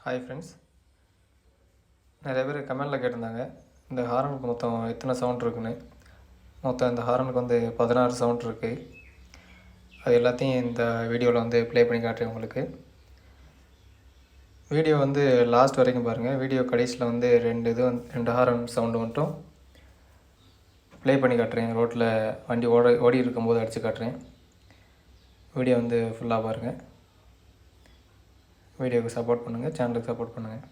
Hi friends, நிறைய பேர் கமெண்டில் கேட்டிருந்தாங்க இந்த ஹாரனுக்கு மொத்தம் எத்தனை சவுண்ட் இருக்குன்னு. மொத்தம் இந்த ஹாரனுக்கு வந்து 16 சவுண்ட் இருக்குது. அது எல்லாத்தையும் இந்த வீடியோவில் வந்து ப்ளே பண்ணி காட்டுறேன் உங்களுக்கு. வீடியோ வந்து லாஸ்ட் வரைக்கும் பாருங்கள். வீடியோ கடைசியில் வந்து ரெண்டு ஹாரன் சவுண்டு மட்டும் ப்ளே பண்ணி காட்டுறேன். ரோட்டில் வண்டி ஓடி இருக்கும்போது அடித்து காட்டுறேன். வீடியோ வந்து ஃபுல்லாக பாருங்கள். வீடியோவுக்கு சப்போர்ட் பண்ணுங்கள், சேனலுக்கு சப்போர்ட் பண்ணுங்கள்.